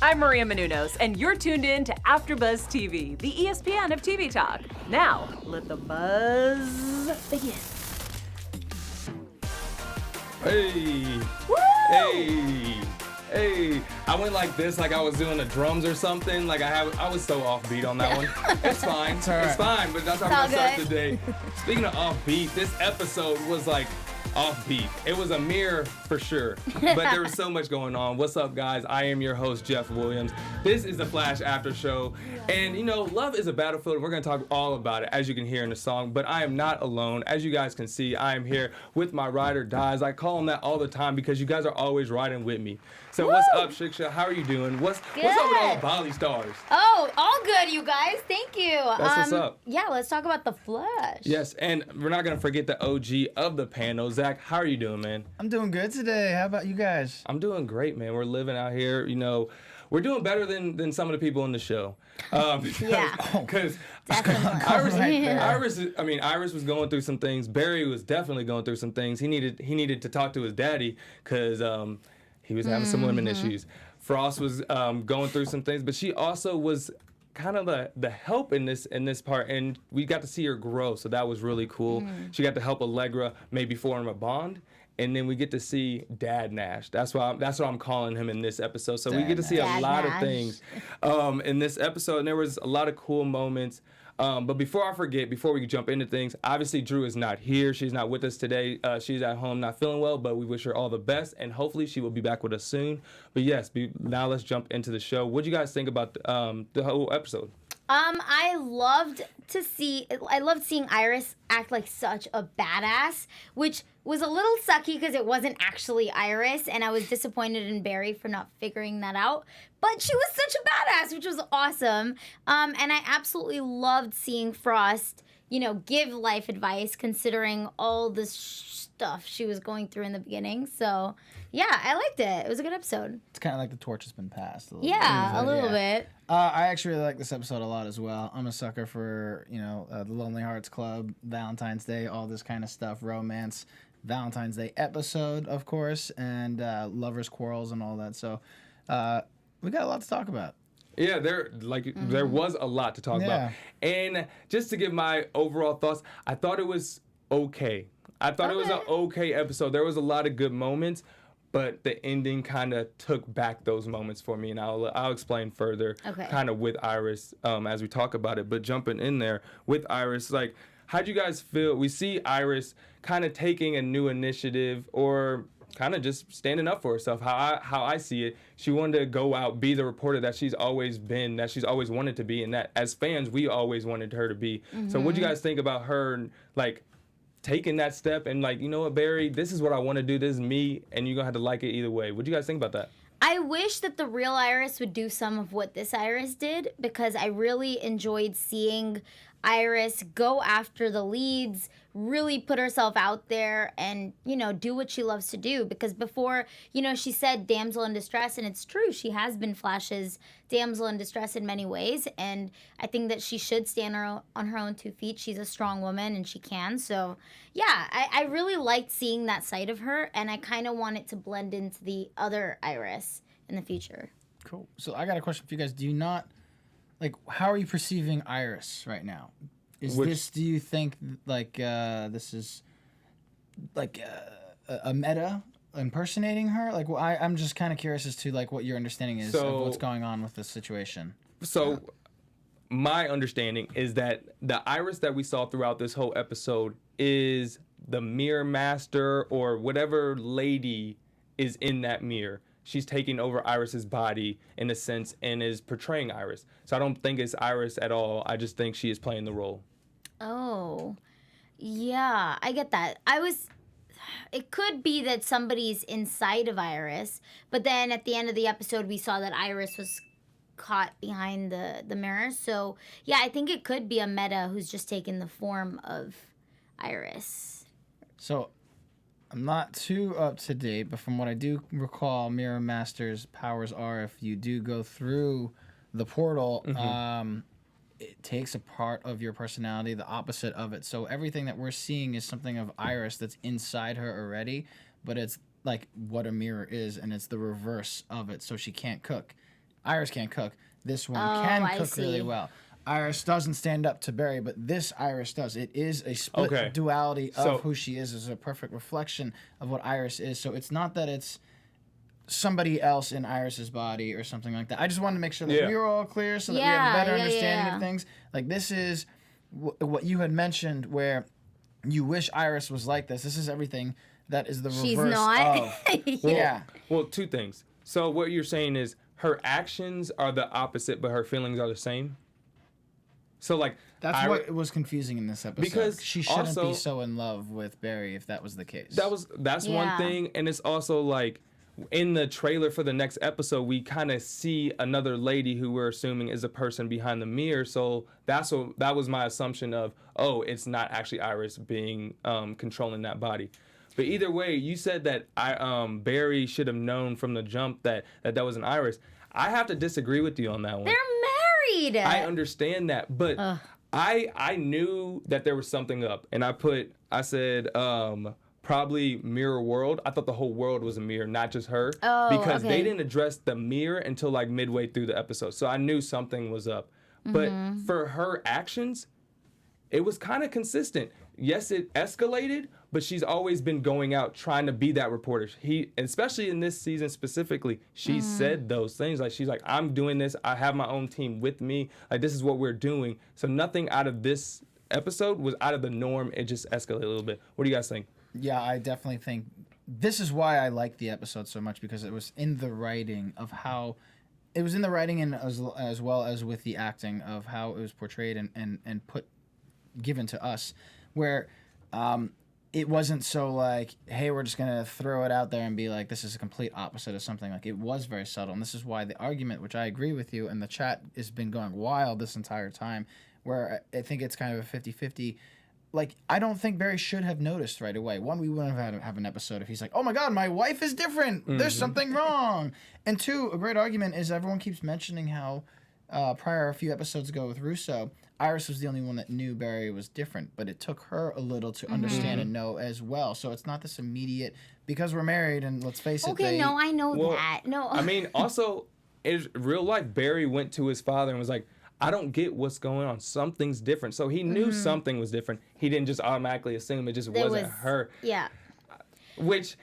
I'm Maria Menounos, and you're tuned in to AfterBuzz TV, the ESPN of TV talk. Now, let the buzz begin. Hey! Woo! Hey! I went like this, like I was doing the drums or something. Like I was so offbeat on that one. It's fine. It's fine, but that's how we're gonna start today. Speaking of offbeat, this episode was like offbeat. It was a mirror for sure, but there was so much going on. What's up, guys? I am your host, Jeff Williams. This is the Flash After Show, and you know, love is a battlefield, and we're going to talk all about it, as you can hear in the song, but I am not alone. As you guys can see, I am here with my ride or dies. I call them that all the time because you guys are always riding with me. So what's up, Shiksha? How are you doing? What's up with all the Bali stars? Oh, all good, you guys. Thank you. That's what's up. Yeah, let's talk about the Flash. Yes, and we're not going to forget the OG of the panel. Zach, how are you doing, man? I'm doing good today. How about you guys? I'm doing great, man. We're living out here. You know, we're doing better than some of the people in the show. Because Iris was going through some things. Barry was definitely going through some things. He needed to talk to his daddy because he was having some women issues. Frost was going through some things, but she also was kind of the help in this part, and we got to see her grow, so that was really cool. She got to help Allegra maybe form a bond, and then we get to see Dad Nash. That's what I'm calling him in this episode. So we get to see a lot of things in this episode, and there was a lot of cool moments. But before I forget, before we jump into things, obviously Drew is not here. She's not with us today. She's at home not feeling well, but we wish her all the best, and hopefully she will be back with us soon. But yes, now let's jump into the show. What do you guys think about the whole episode? I loved seeing Iris act like such a badass, which was a little sucky because it wasn't actually Iris, and I was disappointed in Barry for not figuring that out. But she was such a badass, which was awesome. And I absolutely loved seeing Frost, give life advice considering all the stuff she was going through in the beginning. So, yeah, I liked it. It was a good episode. It's kind of like the torch has been passed. A little bit. I actually really like this episode a lot as well. I'm a sucker for, the Lonely Hearts Club, Valentine's Day, all this kind of stuff, romance, Valentine's Day episode, of course, and lovers' quarrels and all that. So we got a lot to talk about. Yeah, there was a lot to talk about. And just to give my overall thoughts, I thought it was okay. I thought it was an okay episode. There was a lot of good moments, but the ending kind of took back those moments for me, and I'll explain further kind of with Iris as we talk about it. But jumping in there with Iris, like, how'd you guys feel? We see Iris kind of taking a new initiative, or kind of just standing up for herself. How I see it, she wanted to go out, be the reporter that she's always been, that she's always wanted to be, and that as fans we always wanted her to be. So what do you guys think about her, like, taking that step and like, you know what, Barry, this is what I want to do, this is me, and you're gonna have to like it either way? What do you guys think about that? I wish that the real Iris would do some of what this Iris did, because I really enjoyed seeing Iris go after the leads, really put herself out there and, do what she loves to do. Because before, she said damsel in distress, and it's true. She has been Flash's damsel in distress in many ways. And I think that she should stand on her own 2 feet. She's a strong woman and she can. So, yeah, I really liked seeing that side of her. And I kind of want it to blend into the other Iris in the future. Cool. So I got a question for you guys. Do you not... Like, how are you perceiving Iris right now? Do you think, like, this is, like, a meta impersonating her? Like, well, I'm just kind of curious as to, like, what your understanding is of what's going on with this situation. So, my understanding is that the Iris that we saw throughout this whole episode is the mirror master, or whatever lady is in that mirror. She's taking over Iris's body in a sense and is portraying Iris. So I don't think it's Iris at all. I just think she is playing the role. Oh, yeah, I get that. It could be that somebody's inside of Iris, but then at the end of the episode, we saw that Iris was caught behind the mirror. So, yeah, I think it could be a meta who's just taken the form of Iris. So, I'm not too up to date, but from what I do recall, Mirror Master's powers are, if you do go through the portal, it takes a part of your personality, the opposite of it. So everything that we're seeing is something of Iris that's inside her already, but it's like what a mirror is, and it's the reverse of it, so she can't cook. Iris can't cook. This one can cook really well. Iris doesn't stand up to Barry, but this Iris does. It is a split duality of who she is. It's a perfect reflection of what Iris is. So it's not that it's somebody else in Iris's body or something like that. I just wanted to make sure that we were all clear so that we have a better understanding of things. Like, this is what you had mentioned where you wish Iris was like this. This is everything that is the She's reverse not. of. Well, two things. So what you're saying is her actions are the opposite, but her feelings are the same? So, like, that's what was confusing in this episode. Because she shouldn't be so in love with Barry if that was the case. That's one thing, and it's also like in the trailer for the next episode, we kind of see another lady who we're assuming is a person behind the mirror. So that was my assumption of, it's not actually Iris being controlling that body. But either way, you said that Barry should have known from the jump that wasn't Iris. I have to disagree with you on that one. They're married. I understand that, but I knew that there was something up, and I said probably mirror world. I thought the whole world was a mirror, not just her, because they didn't address the mirror until like midway through the episode. So I knew something was up. But for her actions, it was kind of consistent. Yes, it escalated, but she's always been going out trying to be that reporter. Especially in this season specifically, she said those things. Like, she's like, I'm doing this. I have my own team with me. Like, this is what we're doing. So nothing out of this episode was out of the norm. It just escalated a little bit. What do you guys think? Yeah, I definitely think this is why I like the episode so much, because it was in the writing of how it was in the writing and as well as with the acting of how it was portrayed and given to us, where it wasn't so like, hey, we're just gonna throw it out there and be like, this is a complete opposite of something. Like, it was very subtle, and this is why the argument, which I agree with you, and the chat has been going wild this entire time, where I think it's kind of a 50-50. Like, I don't think Barry should have noticed right away. One, we wouldn't have an episode if he's like, oh my God, my wife is different. There's something wrong. And two, a great argument is everyone keeps mentioning how a few episodes ago with Russo, Iris was the only one that knew Barry was different, but it took her a little to understand and know as well. So it's not this immediate, because we're married and let's face it. Okay, no, I know that. No. I mean, also, in real life, Barry went to his father and was like, I don't get what's going on. Something's different. So he knew something was different. He didn't just automatically assume it just wasn't her. Yeah. Which,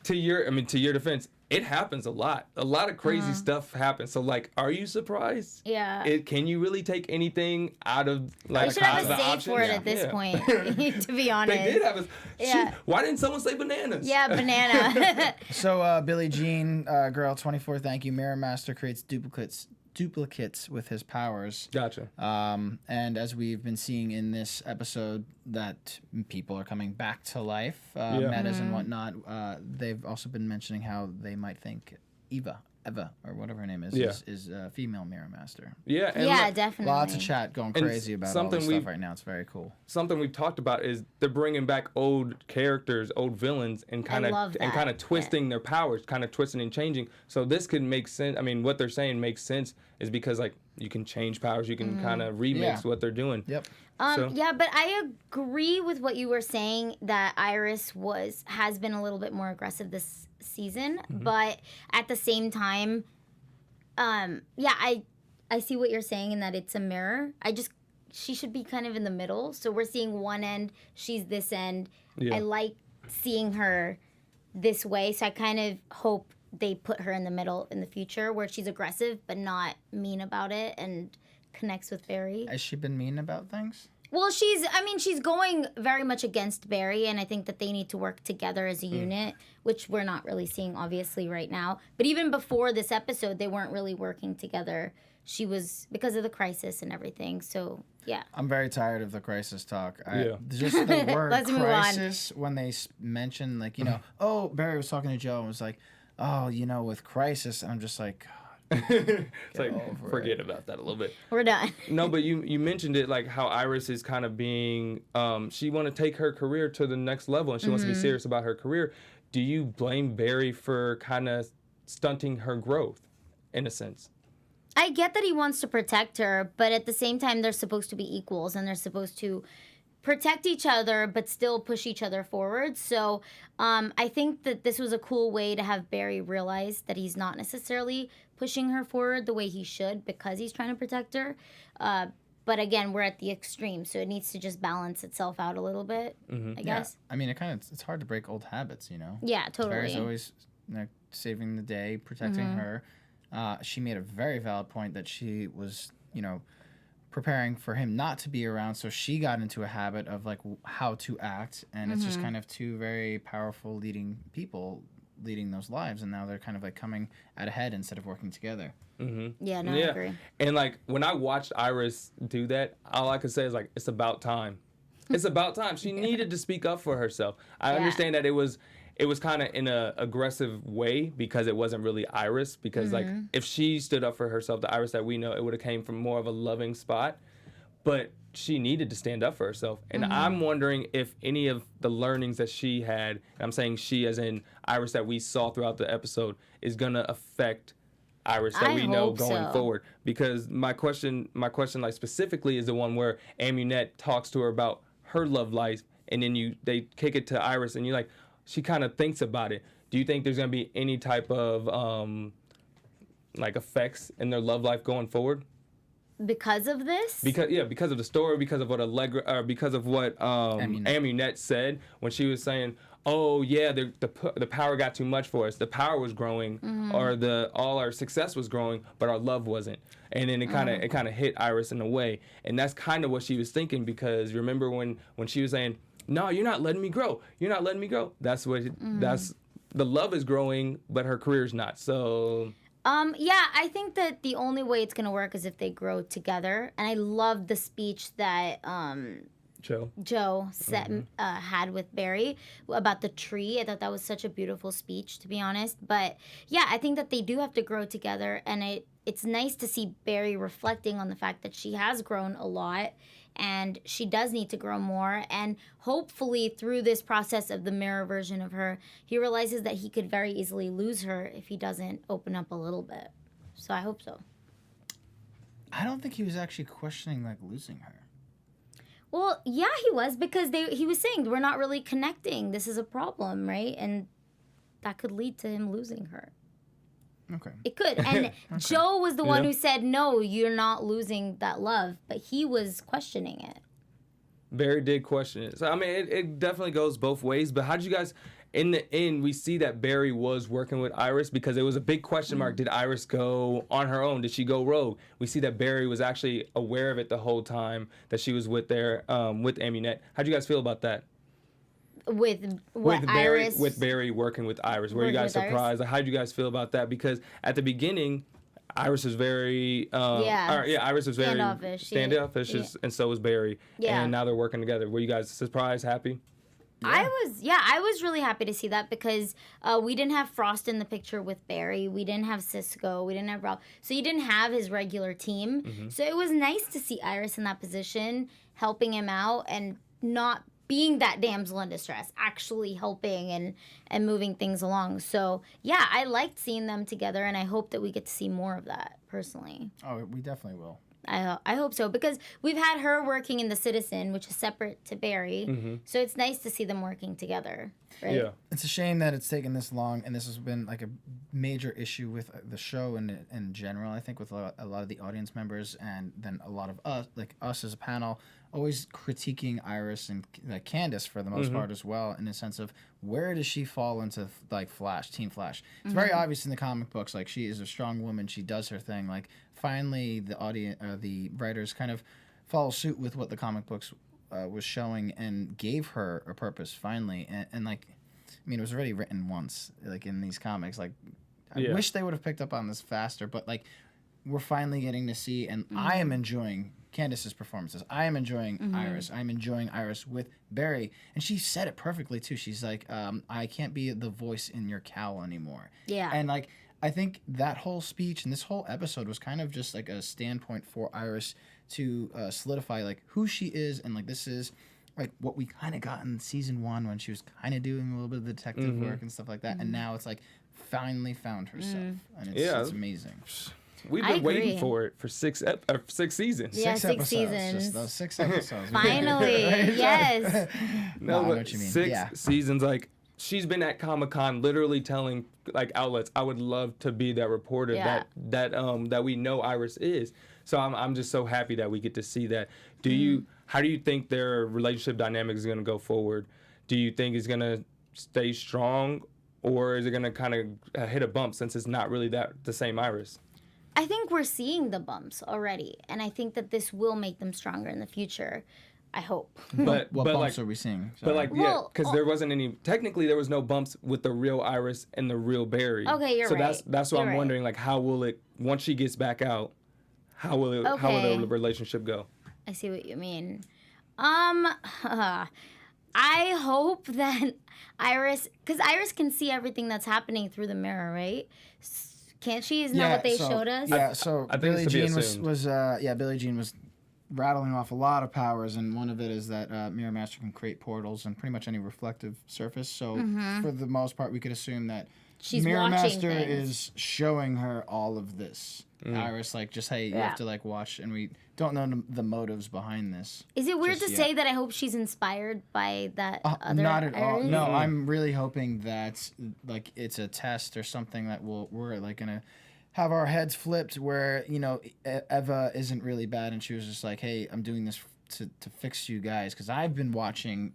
to your defense, it happens a lot. A lot of crazy stuff happens. So, like, are you surprised? Yeah. Can you really take anything out of, like, we should have a save for it at this point, to be honest. They did have a... Why didn't someone say bananas? Yeah, banana. So, Billie Jean, girl 24, thank you. Mirror Master creates duplicates with his powers. Gotcha. And as we've been seeing in this episode, that people are coming back to life, metas and whatnot. They've also been mentioning how they might think Eva, or whatever her name is a female Mirror Master. Yeah. And definitely. Lots of chat going crazy about all this stuff right now. It's very cool. Something we've talked about is they're bringing back old characters, old villains, and kind of twisting their powers, kind of twisting and changing. So this could make sense. I mean, what they're saying makes sense is because, like, you can change powers, you can kind of remix what they're doing. Yep. Yeah, but I agree with what you were saying that Iris has been a little bit more aggressive this season, but at the same time, I see what you're saying in that it's a mirror. She should be kind of in the middle. So we're seeing one end, she's this end. Yeah. I like seeing her this way, so I kind of hope they put her in the middle in the future where she's aggressive but not mean about it and connects with Barry. Has she been mean about things? Well, she's going very much against Barry, and I think that they need to work together as a unit, which we're not really seeing, obviously, right now. But even before this episode, they weren't really working together. She was, because of the crisis and everything, so, yeah. I'm very tired of the crisis talk. Just the word crisis, when they mention, like, Barry was talking to Joe and was like, with crisis, I'm just like... It's like, forget about that a little bit. We're done. No, but you mentioned it, like how Iris is kind of being, she want to take her career to the next level and she wants to be serious about her career. Do you blame Barry for kind of stunting her growth, in a sense? I get that he wants to protect her, but at the same time, they're supposed to be equals and they're supposed to protect each other but still push each other forward. So I think that this was a cool way to have Barry realize that he's not necessarily pushing her forward the way he should because he's trying to protect her. But again, we're at the extreme, so it needs to just balance itself out a little bit, I guess. I mean, it's hard to break old habits, you know? Yeah, totally. Barry's always saving the day, protecting her. She made a very valid point that she was, preparing for him not to be around, so she got into a habit of, like, how to act, and it's just kind of two very powerful leading people leading those lives, and now they're kind of, like, coming at a head instead of working together. Yeah, no, I agree. And like when I watched Iris do that, all I could say is like, it's about time. It's about time. She needed to speak up for herself. I understand that it was kind of in a aggressive way because it wasn't really Iris. Because like if she stood up for herself, the Iris that we know, it would have came from more of a loving spot. But she needed to stand up for herself. And I'm wondering if any of the learnings that she had, and I'm saying she as in Iris that we saw throughout the episode, is gonna affect Iris that we know going forward. Because my question like specifically is the one where Amunet talks to her about her love life, and then they kick it to Iris, and you're like, she kind of thinks about it. Do you think there's gonna be any type of like effects in their love life going forward? Because of this? Because of the story, because of what Allegra, or because of what Amunet said when she was saying, "Oh yeah, the power got too much for us. The power was growing, or all our success was growing, but our love wasn't." And then it kind of hit Iris in a way, and that's kind of what she was thinking. Because remember when she was saying, "No, you're not letting me grow. You're not letting me grow." That's that's the love is growing, but her career's not. So. Yeah, I think that the only way it's gonna work is if they grow together. And I love the speech that Joe had with Barry about the tree. I thought that was such a beautiful speech, to be honest. But yeah, I think that they do have to grow together, and it's nice to see Barry reflecting on the fact that she has grown a lot. And she does need to grow more. And hopefully through this process of the mirror version of her, he realizes that he could very easily lose her if he doesn't open up a little bit. So I hope so. I don't think he was actually questioning, like, losing her. Well, yeah, he was, because he was saying, we're not really connecting. This is a problem, right? And that could lead to him losing her. Okay. It could. And Joe was the one who said, no, you're not losing that love. But he was questioning it. Barry did question it. So, I mean, it definitely goes both ways. But how did you guys, in the end, we see that Barry was working with Iris because it was a big question mark. Did Iris go on her own? Did she go rogue? We see that Barry was actually aware of it the whole time that she was with Amunet. How do you guys feel about that? With Barry, Iris? with Barry working with Iris. Were you guys surprised? Like, how did you guys feel about that? Because at the beginning, Iris was very Iris was very standoffish, and so was Barry. Yeah. And now they're working together. Were you guys surprised, happy? Yeah. I was really happy to see that because we didn't have Frost in the picture with Barry. We didn't have Cisco. We didn't have Rob. So you didn't have his regular team. So it was nice to see Iris in that position, helping him out and not being that damsel in distress, actually helping and moving things along. So, yeah, I liked seeing them together, and I hope that we get to see more of that, personally. Oh, we definitely will. I hope so, because we've had her working in The Citizen, which is separate to Barry, so it's nice to see them working together, right? Yeah. It's a shame that it's taken this long, and this has been like a major issue with the show in general, I think, with a lot of the audience members, and then a lot of us as a panel, always critiquing Iris and Candace for the most part as well, in the sense of where does she fall into like Team Flash? It's very obvious in the comic books, like she is a strong woman, she does her thing. Like finally, the writers kind of follow suit with what the comic books was showing and gave her a purpose finally. And like, I mean, it was already written once, like in these comics. Like, I wish they would have picked up on this faster, but like, we're finally getting to see, and I am enjoying Candace's performances. I am enjoying Iris. I'm enjoying Iris with Barry. And she said it perfectly, too. She's like, I can't be the voice in your cowl anymore. Yeah. And, like, I think that whole speech and this whole episode was kind of just, like, a standpoint for Iris to solidify, like, who she is. And, like, this is, like, what we kind of got in season 1 when she was kind of doing a little bit of detective work and stuff like that. And now it's, like, finally found herself. And it's amazing. We've been waiting for it for 6 seasons. Yeah, 6 seasons. Just those 6 episodes. Finally, yes. No, but 6 seasons, like, she's been at Comic-Con literally telling like outlets, I would love to be that reporter that we know Iris is. So I'm just so happy that we get to see that. How do you think their relationship dynamic is going to go forward? Do you think it's going to stay strong, or is it going to kind of hit a bump since it's not really the same Iris? I think we're seeing the bumps already, and I think that this will make them stronger in the future. I hope. What bumps are we seeing? Sorry. But like, because there wasn't any. Technically, there was no bumps with the real Iris and the real Barry. Okay, you're right. So that's why I'm wondering, like, how will it once she gets back out? How will the relationship go? I see what you mean. I hope that Iris, because Iris can see everything that's happening through the mirror, right? Can't she? Isn't that what they showed us? Yeah. So Billie Jean Billie Jean was rattling off a lot of powers, and one of it is that Mirror Master can create portals on pretty much any reflective surface. So for the most part, we could assume that Mirror Master is showing her all of this. Iris, like, just you have to like watch, and we don't know the motives behind this. Is it weird to say that I hope she's inspired by that other? Not at all. No, I'm really hoping that like it's a test or something that we're like gonna have our heads flipped, where Eva isn't really bad, and she was just like, hey, I'm doing this to fix you guys, because I've been watching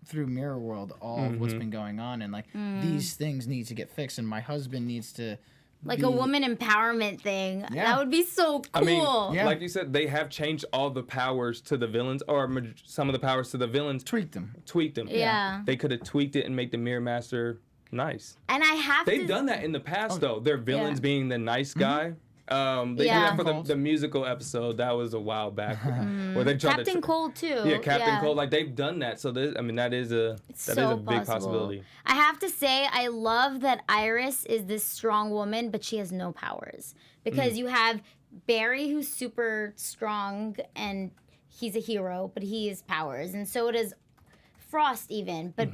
through Mirror World all of what's been going on, and like these things need to get fixed, and my husband needs to. Like a woman empowerment thing. Yeah. That would be so cool. I mean, like you said, they have changed all the powers to the villains, or some of the powers to the villains. Tweaked them. Yeah. They could have tweaked it and make the Mirror Master nice. And They've done that in the past, though. Their villains being the nice guy. They did that for the musical episode. That was a while back. Where they tried Captain Cold too. Yeah, Captain Cold. Like, they've done that. So that is a big possibility. I have to say, I love that Iris is this strong woman, but she has no powers, because you have Barry, who's super strong and he's a hero, but he has powers, and so does Frost even. But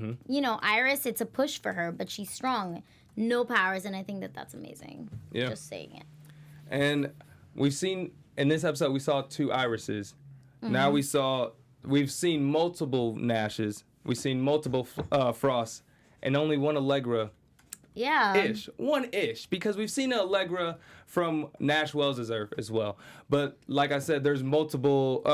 Iris, it's a push for her, but she's strong, no powers, and I think that that's amazing. Yeah. Just saying it. And we've seen, in this episode, we saw 2 Irises. Now we've seen multiple Nashes. We've seen multiple Frosts, and only one Allegra. Yeah. One-ish, because we've seen an Allegra from Nash Wells' Earth as well. But like I said, there's multiple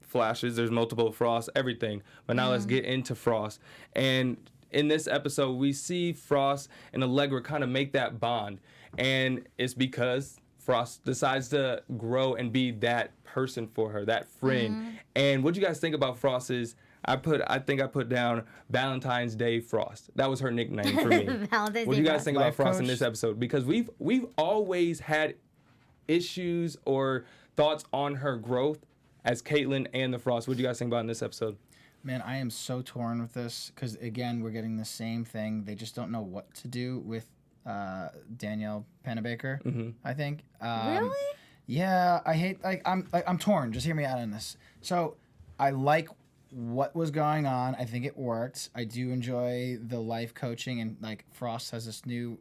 Flashes, there's multiple Frosts, everything. But now let's get into Frost. And in this episode, we see Frost and Allegra kind of make that bond. And it's because Frost decides to grow and be that person for her, that friend. And what do you guys think about Frost's? I think I put down Valentine's Day Frost. That was her nickname for me. What do you guys think about Frost in this episode? Because we've always had issues or thoughts on her growth as Caitlin and the Frost. What do you guys think about in this episode? Man, I am so torn with this, because again, we're getting the same thing. They just don't know what to do with Danielle Panabaker, I think. Really? Yeah, I'm torn. Just hear me out on this. So I like what was going on. I think it worked. I do enjoy the life coaching, and like Frost has this new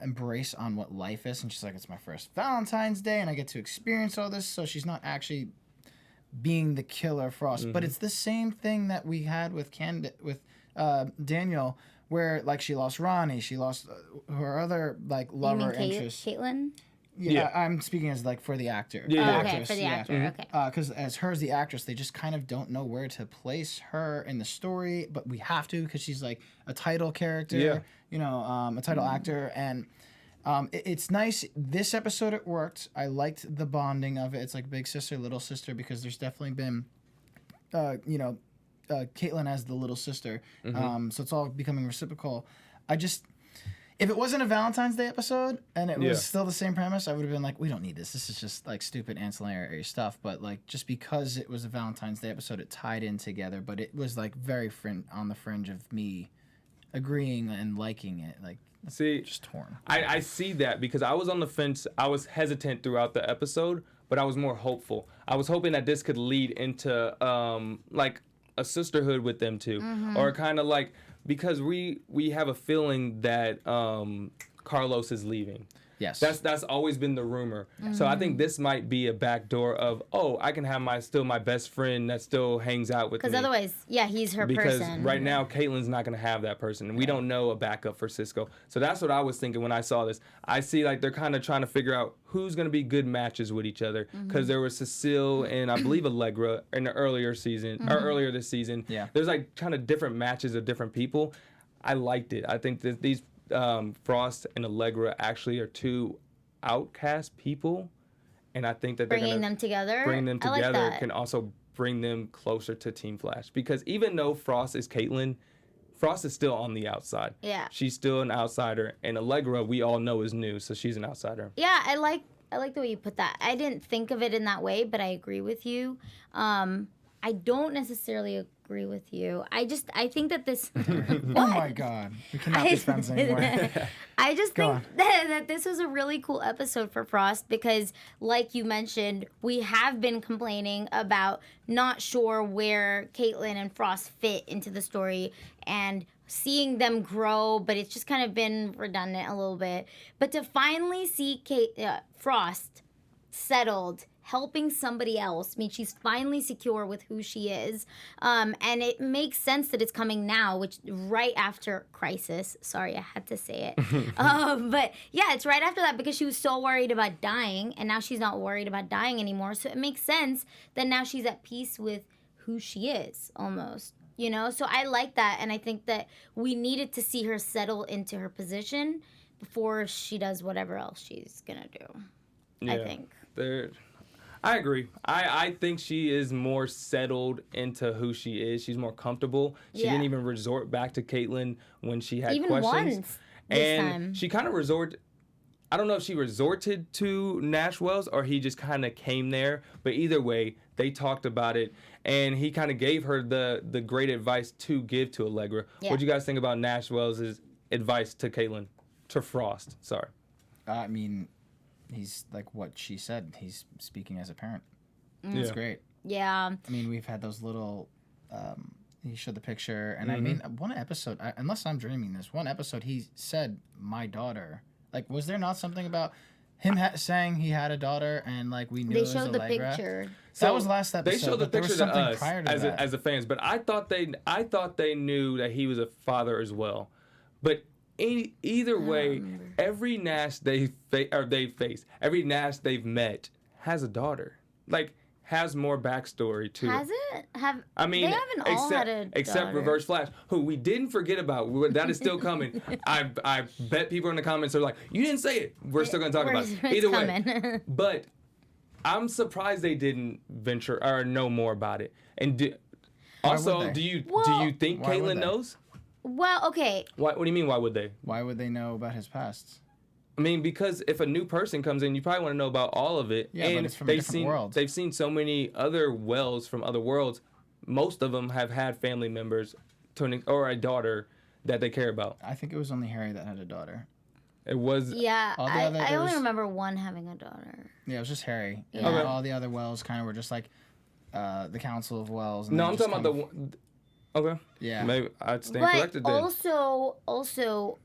embrace on what life is, and she's like, it's my first Valentine's Day, and I get to experience all this. So she's not actually being the killer Frost, but it's the same thing that we had with Danielle, where like she lost Ronnie, she lost her other like lover interest. Caitlin? Yeah, I'm speaking as like for the actor. Yeah. Okay, for the actor. Okay. Because as her as the actress, they just kind of don't know where to place her in the story, but we have to, because she's like a title character, a title actor, and it's nice. This episode it worked. I liked the bonding of it. It's like big sister, little sister, because there's definitely been, Caitlin as the little sister. So it's all becoming reciprocal. If it wasn't a Valentine's Day episode and it was still the same premise, I would have been like, we don't need this. This is just like stupid ancillary stuff. But like, just because it was a Valentine's Day episode, it tied in together. But it was like very on the fringe of me agreeing and liking it. Like, see, just torn. I see that, because I was on the fence. I was hesitant throughout the episode, but I was more hopeful. I was hoping that this could lead into like a sisterhood with them two, or kind of like, because we have a feeling that Carlos is leaving. Yes. That's always been the rumor. So I think this might be a backdoor of, I can have my best friend that still hangs out with me. Because otherwise, he's her because person. Because right now, Caitlyn's not going to have that person. And we don't know a backup for Cisco. So that's what I was thinking when I saw this. I see like they're kind of trying to figure out who's going to be good matches with each other. Because there was Cecile and I believe Allegra in the earlier season, or earlier this season. Yeah. There's like kind of different matches of different people. I liked it. I think that these Frost and Allegra actually are two outcast people, and I think that bringing them together like can also bring them closer to Team Flash, because even though Frost is Caitlyn, Frost is still on the outside. Yeah, she's still an outsider, and Allegra we all know is new, so she's an outsider. Yeah, I like the way you put that. I didn't think of it in that way, but I agree with you. I don't necessarily agree with you. I think that this... Oh my God. We cannot be friends anymore. I just think that this was a really cool episode for Frost because, like you mentioned, we have been complaining about not sure where Caitlyn and Frost fit into the story and seeing them grow, but it's just kind of been redundant a little bit. But to finally see Frost settled, helping somebody else, I mean, she's finally secure with who she is. And it makes sense that it's coming now, which right after Crisis. Sorry, I had to say it. But yeah, it's right after that because she was so worried about dying, and now she's not worried about dying anymore. So it makes sense that now she's at peace with who she is, almost. You know? So I like that, and I think that we needed to see her settle into her position before she does whatever else she's gonna do. Yeah, I think. I agree. I think she is more settled into who she is. She's more comfortable. She didn't even resort back to Caitlyn when she had even questions. Once this time. She kind of I don't know if she resorted to Nash Wells or he just kind of came there. But either way, they talked about it. And he kind of gave her the great advice to give to Allegra. Yeah. What do you guys think about Nash Wells' advice to Caitlyn? To Frost, sorry. I mean... He's like what she said. He's speaking as a parent. It's great. Yeah. I mean, we've had those little. He showed the picture, and I mean, one episode. Unless I'm dreaming this, one episode he said, "My daughter." Like, was there not something about him saying he had a daughter, and like we knew they it was showed the Allegra? picture. So that was last episode. They showed the picture to us as a the fans, but I thought they knew that he was a father as well, but. Either way, every Nash they've faced, every Nash they've met has a daughter. Like, has more backstory to Has it? They haven't all had a daughter. Except Reverse Flash, who we didn't forget about. That is still coming. I bet people in the comments are like, you didn't say it. We're still going to talk about it. Either way. But I'm surprised they didn't venture or know more about it. And also, do you think Caitlyn knows? Well, okay. What do you mean, why would they? Why would they know about his past? I mean, because if a new person comes in, you probably want to know about all of it. Yeah, but it's from a different world. They've seen so many other Wells from other worlds. Most of them have had family members or a daughter that they care about. I think it was only Harry that had a daughter. It was... Yeah, I only remember one having a daughter. Yeah, it was just Harry. Yeah. Okay. All the other Wells kind of were just like the Council of Wells. No, I'm talking about the one... Okay. Yeah. Maybe I'd stand corrected then. Also,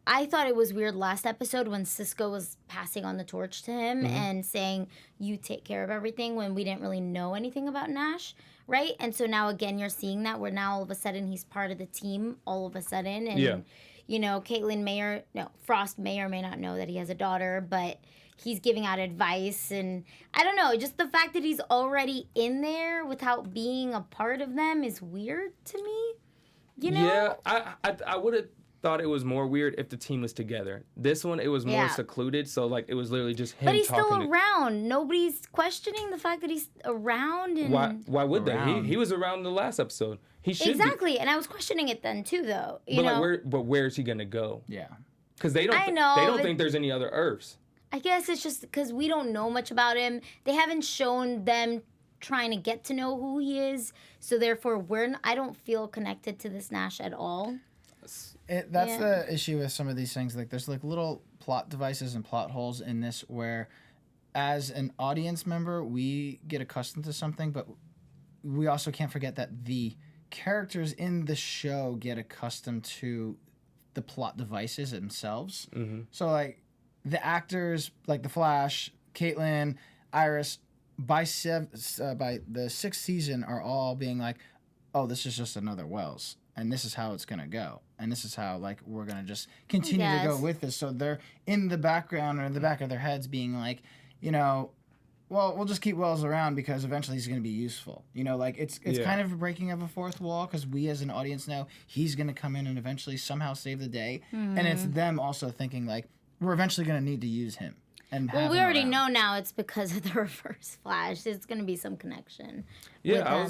I thought it was weird last episode when Cisco was passing on the torch to him and saying, you take care of everything, when we didn't really know anything about Nash, right? And so now, again, you're seeing that where now all of a sudden he's part of the team all of a sudden. And, you know, Frost may or may not know that he has a daughter, but he's giving out advice, and I don't know, just the fact that he's already in there without being a part of them is weird to me. You know? Yeah, I would have thought it was more weird if the team was together. This one, it was more secluded, so like it was literally just him. But he's still around. Nobody's questioning the fact that he's around. And why would they? He was around the last episode. He should exactly, and I was questioning it then too, though. But where is he gonna go? Yeah, because they don't think there's any other Earths. I guess it's just because we don't know much about him. They haven't shown them trying to get to know who he is, so therefore I don't feel connected to this Nash at all. That's the issue with some of these things. Like, there's like little plot devices and plot holes in this where, as an audience member, we get accustomed to something, but we also can't forget that the characters in the show get accustomed to the plot devices themselves. So like, the actors like the Flash, Caitlin, Iris, by the 6th season are all being like, oh, this is just another Wells, and this is how it's gonna go, and this is how like we're gonna just continue to go with this. So they're in the background or in the back of their heads being like, you know, well, we'll just keep Wells around because eventually he's going to be useful. You know, like it's kind of a breaking of a fourth wall because we as an audience know he's going to come in and eventually somehow save the day. And it's them also thinking like, we're eventually going to need to use him. And well, we already know now it's because of the Reverse Flash. There's going to be some connection. Yeah,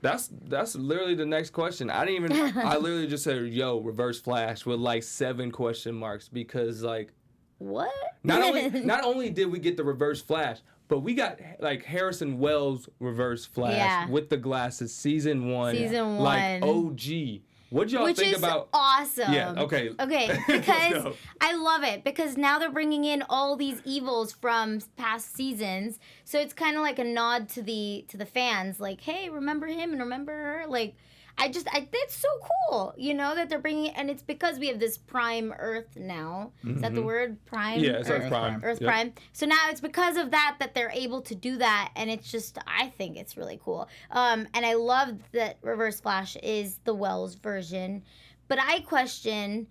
that's literally the next question. I literally just said, yo, Reverse Flash with like 7 question marks because like. What? Not only did we get the Reverse Flash, but we got like Harrison Wells Reverse Flash with the glasses, season 1. Like OG. What'd y'all think about? Which is awesome. Yeah, okay. Okay, because I love it. Because now they're bringing in all these evils from past seasons. So it's kind of like a nod to the fans. Like, hey, remember him and remember her? Like, that's so cool, you know, that they're bringing it. And it's because we have this Prime Earth now. Is that the word? Prime? Yeah, it's Earth Prime. Earth Prime. So now it's because of that they're able to do that. And it's just, I think it's really cool. And I love that Reverse Flash is the Wells version. But I question,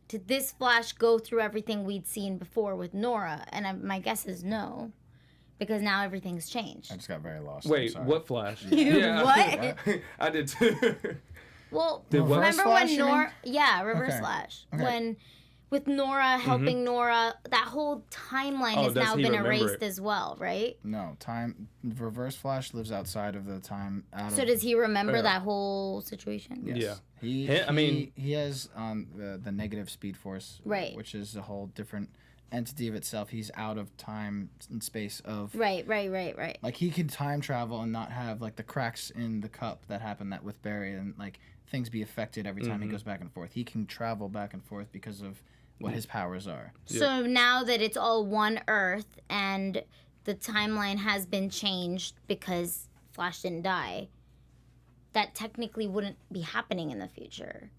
did this Flash go through everything we'd seen before with Nora? And my guess is no. Because now everything's changed. I just got very lost. Wait, what Flash? What? I did too. Well, Reverse remember Flash, when Nora... Yeah, Reverse Flash. Okay. When, with Nora helping Nora, that whole timeline has now been erased as well, right? No, Reverse Flash lives outside of the time. So does he remember that whole situation? Yes. Yeah. He has the negative Speed Force, right, which is a whole different entity of itself. He's out of time and space of right. Like he can time travel and not have like the cracks in the cup that happened with Barry and like things be affected every time he goes back and forth. He can travel back and forth because of what his powers are. So now that it's all one Earth and the timeline has been changed because Flash didn't die, that technically wouldn't be happening in the future.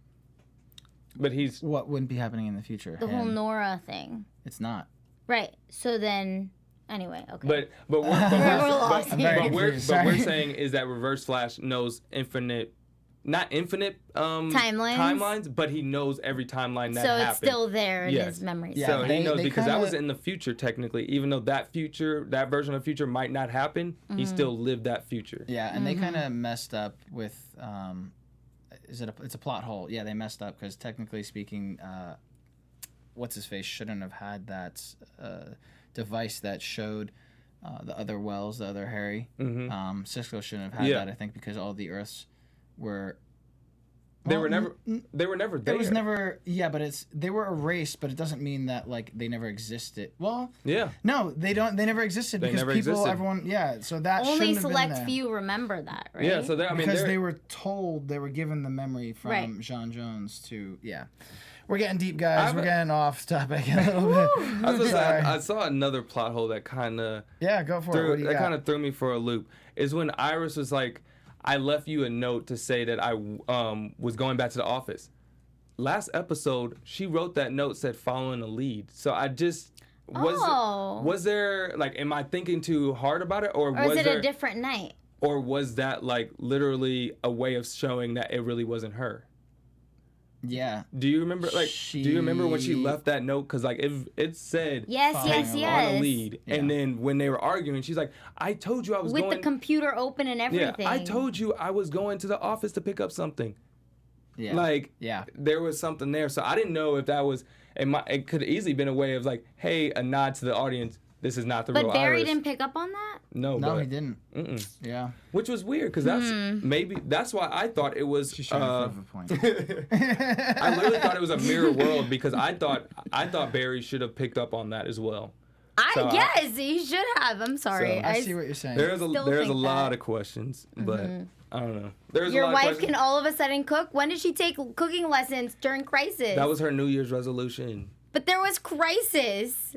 But what wouldn't be happening in the future? The whole Nora thing. It's not. Right. So then, anyway, okay. But what we're saying is that Reverse Flash knows not infinite timelines, but he knows every timeline that happened. So it's still there in his memories. Yeah, so he knows because that was in the future technically. Even though that version of the future might not happen, he still lived that future. Yeah, and they kind of messed up with. It's a plot hole. Yeah, they messed up because technically speaking, what's his face shouldn't have had that device that showed the other Wells, the other Harry. Cisco shouldn't have had that. I think because all the Earths were. They were never there. It was never. Yeah, but they were erased, but it doesn't mean that like they never existed. Well, yeah. No, they don't. They never existed because everyone. Yeah, so that only select few remember that, right? Yeah, so because they were told, they were given the memory from John Jones to We're getting deep, guys. We're getting off topic a little bit. I saw another plot hole that kind of go for it. That kind of threw me for a loop. Is when Iris was like, I left you a note to say that I was going back to the office. Last episode, she wrote that note, said following a lead. So I just was there like, am I thinking too hard about it, or was it a different night? Or was that like literally a way of showing that it really wasn't her? Yeah. Do you remember do you remember when she left that note? Because like it said yes on a lead, and then when they were arguing, she's like, I told you I was with the computer open and everything. Yeah, I told you I was going to the office to pick up something. Yeah. There was something there. So I didn't know if that was it could have easily been a way of like, hey, a nod to the audience. This is not the real Iris. But Barry didn't pick up on that? No, he didn't. Yeah. Which was weird, because that's why I thought it was... She's trying to prove a point. I literally thought it was a mirror world, because I thought Barry should have picked up on that as well. I guess he should have. I'm sorry. I see what you're saying. There's a lot of questions, but I don't know. Your wife can all of a sudden cook? When did she take cooking lessons during Crisis? That was her New Year's resolution. But there was Crisis.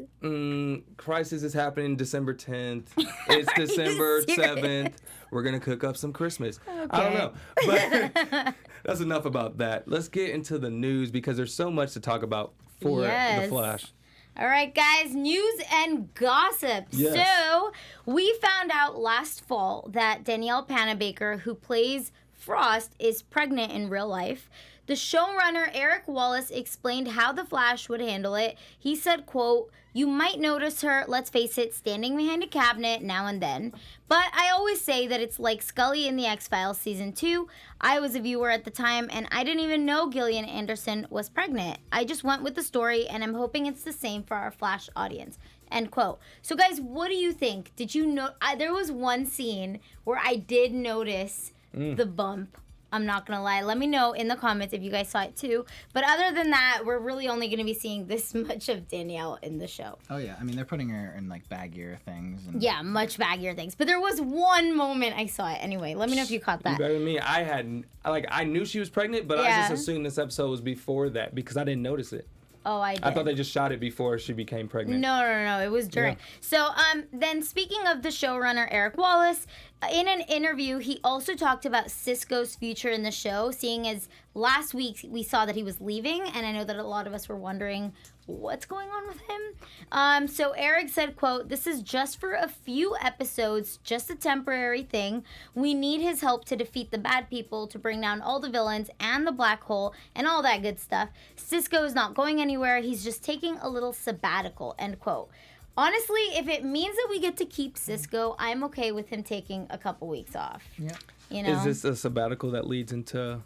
Crisis is happening December 10th. It's December 7th. We're going to cook up some Christmas. Okay. I don't know. But that's enough about that. Let's get into the news, because there's so much to talk about for The Flash. All right, guys, news and gossip. Yes. So, we found out last fall that Danielle Panabaker, who plays Frost, is pregnant in real life. The showrunner, Eric Wallace, explained how The Flash would handle it. He said, quote, "You might notice her, let's face it, standing behind a cabinet now and then. But I always say that it's like Scully in The X-Files Season 2. I was a viewer at the time, and I didn't even know Gillian Anderson was pregnant. I just went with the story, and I'm hoping it's the same for our Flash audience." End quote. So, guys, what do you think? Did you know? There was one scene where I did notice the bump. I'm not going to lie. Let me know in the comments if you guys saw it too. But other than that, we're really only going to be seeing this much of Danielle in the show. Oh, yeah. I mean, they're putting her in, like, baggier things. And... Yeah, much baggier things. But there was one moment I saw it. Anyway, let me know if you caught that. You better than me. I knew she was pregnant, but I just assumed this episode was before that because I didn't notice it. Oh, I did. I thought they just shot it before she became pregnant. No. It was during. Yeah. So, then speaking of the showrunner, Eric Wallace, in an interview, he also talked about Cisco's future in the show, seeing as last week we saw that he was leaving, and I know that a lot of us were wondering what's going on with him. So Eric said, quote, "This is just for a few episodes, just a temporary thing. We need his help to defeat the bad people, to bring down all the villains and the black hole and all that good stuff. Cisco is not going anywhere. He's just taking a little sabbatical," end quote. Honestly, if it means that we get to keep Cisco, I'm okay with him taking a couple weeks off. Yeah. You know? Is this a sabbatical that leads into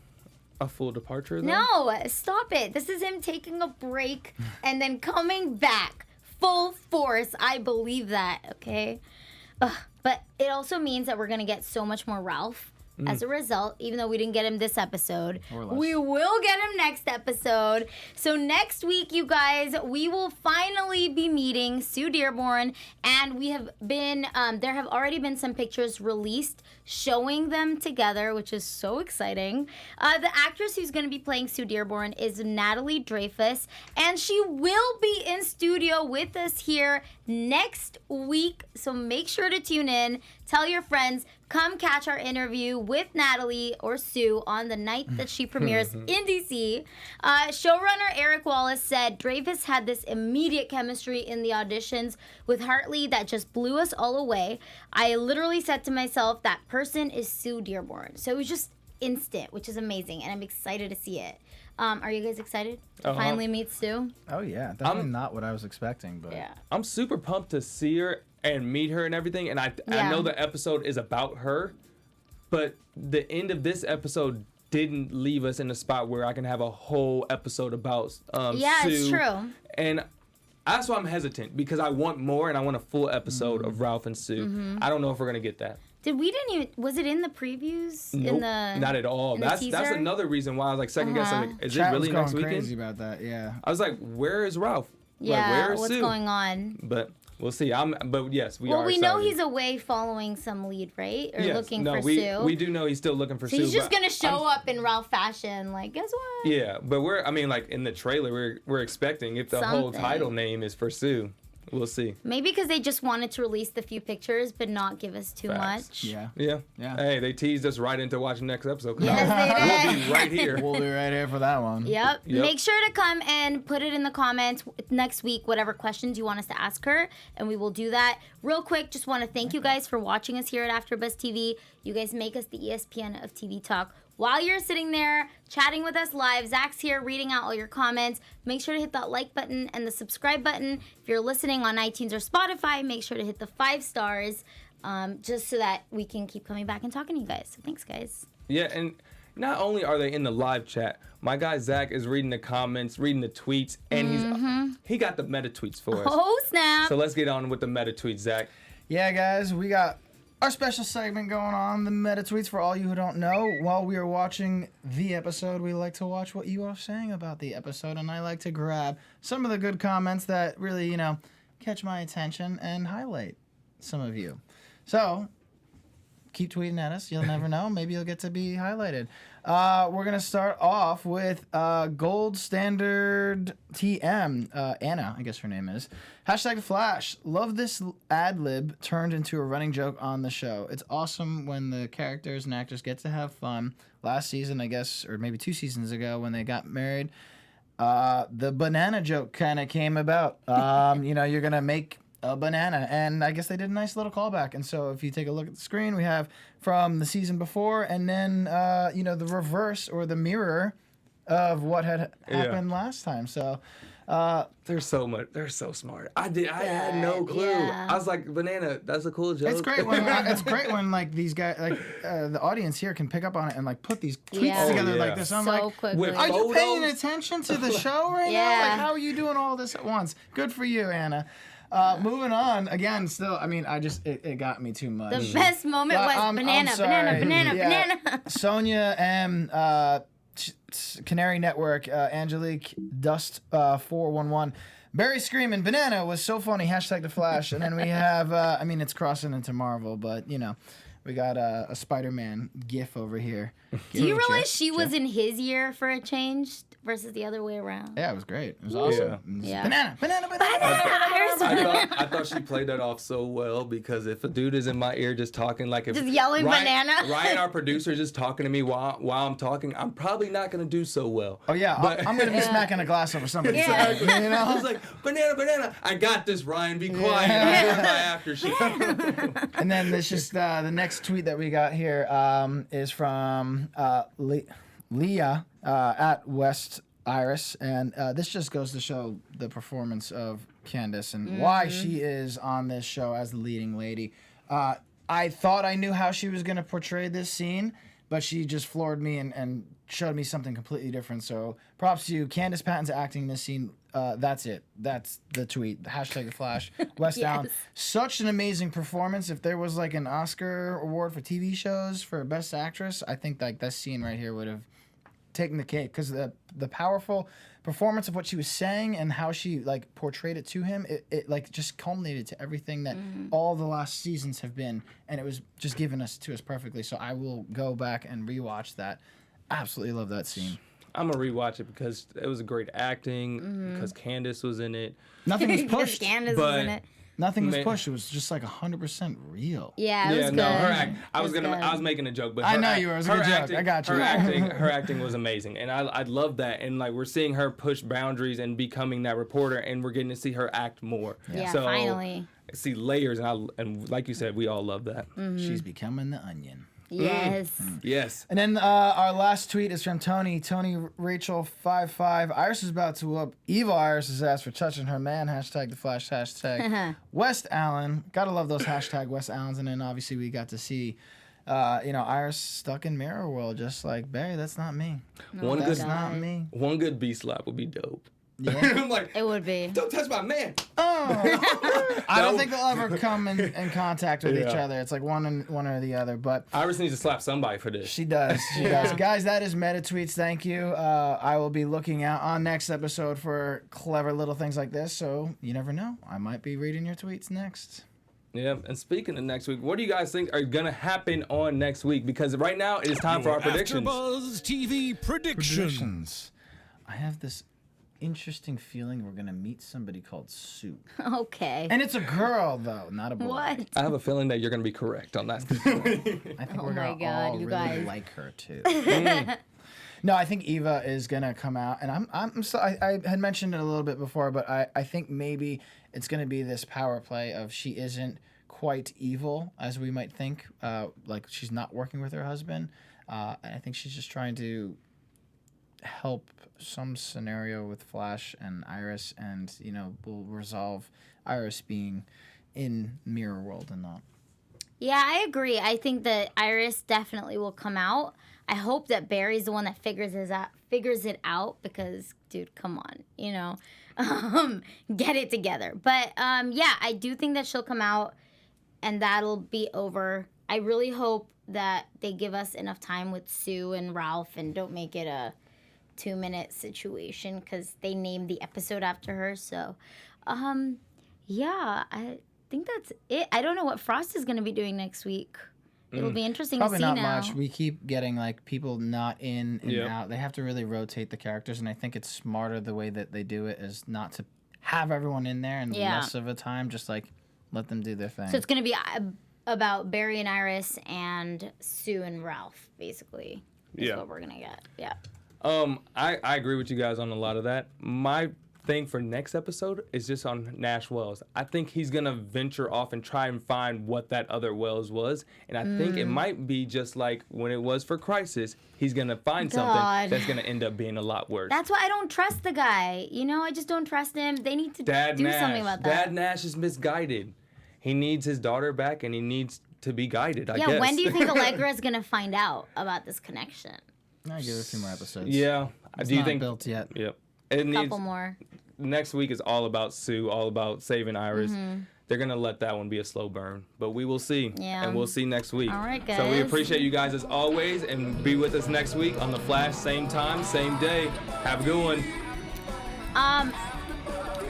a full departure, though? No, stop it. This is him taking a break and then coming back full force. I believe that, okay? But it also means that we're going to get so much more Ralph. As a result, even though we didn't get him this episode, we will get him next episode. So next week, you guys, we will finally be meeting Sue Dearborn, and we have been, there have already been some pictures released showing them together, which is so exciting. The actress who's going to be playing Sue Dearborn is Natalie Dreyfus, and she will be in studio with us here next week. So make sure to tune in. Tell your friends. Come catch our interview with Natalie or Sue on the night that she premieres in DC. Showrunner Eric Wallace said Dreyfus had this immediate chemistry in the auditions with Hartley that just blew us all away. I literally said to myself, that person is Sue Dearborn. So it was just instant, which is amazing, and I'm excited to see it. Are you guys excited to finally meet Sue? Oh, yeah. Definitely not what I was expecting, but... Yeah. I'm super pumped to see her and meet her and everything, and I know the episode is about her, but the end of this episode didn't leave us in a spot where I can have a whole episode about Sue. It's true. And that's why I'm hesitant, because I want more, and I want a full episode of Ralph and Sue. I don't know if we're gonna get that. Was it in the previews? Nope, not at all. That's another reason why I was like second guessing. Like, is it really next weekend? Crazy about that, yeah. I was like, where is Ralph? Yeah, like, where is what's Sue? going on? But we'll see. But yes, we are. Well, we excited. know he's away following some lead, right? Or looking for Sue. We do know he's still looking for Sue. So he's just gonna show up in Ralph fashion, like, guess what? Yeah, but like in the trailer, we're expecting if the whole title name is for Sue. We'll see. Maybe because they just wanted to release the few pictures, but not give us too much. Yeah. Hey, they teased us right into watching next episode. Yes, they did. We'll be right here. We'll be right here for that one. Yep. Make sure to come and put it in the comments next week, whatever questions you want us to ask her, and we will do that. Real quick, just want to thank you guys for watching us here at AfterBuzz TV. You guys make us the ESPN of TV talk. While you're sitting there chatting with us live, Zach's here reading out all your comments. Make sure to hit that like button and the subscribe button. If you're listening on iTunes or Spotify, make sure to hit the 5 stars just so that we can keep coming back and talking to you guys. So thanks, guys. Yeah, and not only are they in the live chat, my guy Zach is reading the comments, reading the tweets, and he got the meta tweets for us. Oh, snap. So let's get on with the meta tweets, Zach. Yeah, guys, we got our special segment going on, the meta tweets. For all you who don't know, while we are watching the episode, we like to watch what you are saying about the episode, and I like to grab some of the good comments that really, catch my attention and highlight some of you. So, keep tweeting at us. You'll never know. Maybe you'll get to be highlighted. We're going to start off with Gold Standard TM. Anna, I guess her name is. #Flash. Love this ad lib turned into a running joke on the show. It's awesome when the characters and actors get to have fun. Last season, I guess, or maybe 2 seasons ago when they got married, the banana joke kind of came about. You're going to make a banana. And I guess they did a nice little callback. And so if you take a look at the screen, we have from the season before and then, the reverse or the mirror of what had happened last time. So they're so much. They're so smart. I had no clue. Yeah. I was like, banana. That's a cool joke. it's great when like these guys the audience here can pick up on it and like put these tweets together like this. I'm so like, quickly. With are you paying photos? attention to the show right now? Yeah. Like, how are you doing all this at once? Good for you, Anna. Moving on again. Still, I mean, it got me too much. The best moment But, was I'm banana, sorry. banana, Yeah. banana. Sonia M. Canary Network, Angelique Dust 411. Barry screaming banana was so funny. Hashtag the Flash. And then we have, it's crossing into Marvel, but we got a Spider-Man GIF over here. Do you realize she was in his year for a change versus the other way around? Yeah, it was great. It was awesome. Yeah. Banana. I thought she played that off so well because if a dude is in my ear just talking like if Just yelling banana. Ryan, our producer, just talking to me while I'm talking, I'm probably not gonna do so well. Oh yeah, But- I'm gonna be smacking a glass over somebody's Yeah. head. I was like, banana. I got this, Ryan. Be quiet. I'm doing my after show. And then there's just the next tweet that we got here is from Leah at West Iris, and this just goes to show the performance of Candace and why she is on this show as the leading lady. I thought I knew how she was going to portray this scene, but she just floored me and showed me something completely different. So props to you. Candace Patton's acting this scene. That's it. That's the tweet. Hashtag the Flash. West Allen. Such an amazing performance. If there was like an Oscar award for TV shows for Best Actress, I think like this scene right here would have taken the cake because the powerful performance of what she was saying and how she like portrayed it to him, it like just culminated to everything that all the last seasons have been, and it was just given to us perfectly. So I will go back and rewatch that. Absolutely love that scene. I'm gonna rewatch it because it was a great acting. Because Candace was in it. Nothing was pushed. Candace but- was in it. Nothing was pushed. It was just like 100% real. Yeah, it was good. No, her act. I It was good. making a joke, but I her know act- you were. It was a her good joke. acting- I got you. Her acting was amazing, and I love that. And like we're seeing her push boundaries and becoming that reporter, and we're getting to see her act more. Yeah, so, finally. See layers, and like you said, we all love that. She's becoming the onion. Yes. Yes. And then our last tweet is from Tony. Tony Rachel 55. Iris is about to whoop Evil Iris's ass for touching her man. Hashtag the Flash. Hashtag West Allen. Gotta love those hashtag West Allens. And then obviously we got to see, Iris stuck in Mirror World, just like Barry. That's not me. That's not me. One good B slap would be dope. Yeah. I'm like, It would be. don't touch my man. I don't think they'll ever come in contact with each other. It's like one or the other. But Iris needs to slap somebody for this. she does. She does. Guys, that is Meta Tweets. Thank you. I will be looking out on next episode for clever little things like this. So you never know. I might be reading your tweets next. Yeah, and speaking of next week, what do you guys think are gonna happen on next week? Because right now it is time for our predictions. AfterBuzz TV predictions. I have this interesting feeling we're gonna meet somebody called Sue, Okay. and it's a girl though, not a boy. What? I have a feeling that you're gonna be correct on that. I think we're my gonna God, all you really guys. like her too. No, I think Eva is gonna come out, and I had mentioned it a little bit before, but I think maybe it's gonna be this power play of she isn't quite evil as we might think, like she's not working with her husband. And I think she's just trying to help some scenario with Flash and Iris, and will resolve Iris being in Mirror World and not. Yeah, I agree. I think that Iris definitely will come out. I hope that Barry's the one that figures it out because, dude, come on, get it together. But yeah, I do think that she'll come out, and that'll be over. I really hope that they give us enough time with Sue and Ralph, and don't make it a 2-minute situation because they named the episode after her. So, yeah, I think that's it. I don't know what Frost is going to be doing next week. It'll be interesting Probably to see not now. much. We keep getting like people not in and Yep. out. They have to really rotate the characters, and I think it's smarter the way that they do it is not to have everyone in there and Yeah. less of a time. Just like let them do their thing. So it's going to be about Barry and Iris and Sue and Ralph, basically. Is Yeah. what we're going to get. Yeah. I agree with you guys on a lot of that. My thing for next episode is just on Nash Wells. I think he's gonna venture off and try and find what that other Wells was, and I think it might be just like when it was for Crisis. He's gonna find something that's gonna end up being a lot worse. That's why I don't trust the guy. You know, I just don't trust him. They need to do something about that. Dad Nash is misguided. He needs his daughter back, and he needs to be guided, I guess. Yeah, when do you think Allegra is gonna find out about this connection? I give it a few more episodes. Yeah. It's do you not think built yet? Yep. A couple more. Next week is all about Sue, all about saving Iris. They're going to let that one be a slow burn. But we will see. Yeah. And we'll see next week. All right, guys. So we appreciate you guys as always. And be with us next week on The Flash, same time, same day. Have a good one.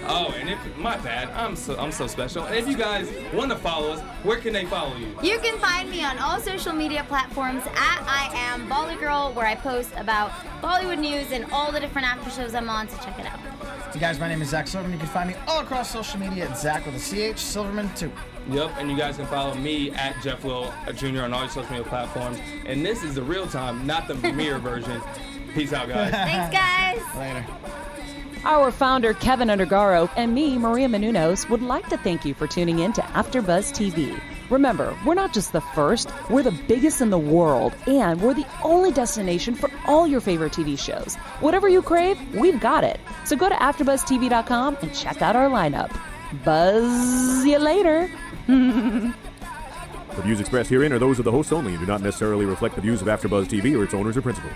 Oh, and my bad. I'm so special. And if you guys want to follow us, where can they follow you? You can find me on all social media platforms at I Am Bolly Girl, where I post about Bollywood news and all the different after shows I'm on, so check it out. You guys, my name is Zach Silverman. You can find me all across social media at Zach with a CH, Silverman 2. Yep, and you guys can follow me at Jeff Will Jr. on all your social media platforms. And this is the real time, not the mirror version. Peace out, guys. Thanks, guys. Later. Our founder, Keven Undergaro, and me, Maria Menounos, would like to thank you for tuning in to AfterBuzz TV. Remember, we're not just the first, we're the biggest in the world, and we're the only destination for all your favorite TV shows. Whatever you crave, we've got it. So go to AfterBuzzTV.com and check out our lineup. Buzz you later. The views expressed herein are those of the hosts only and do not necessarily reflect the views of AfterBuzz TV or its owners or principals.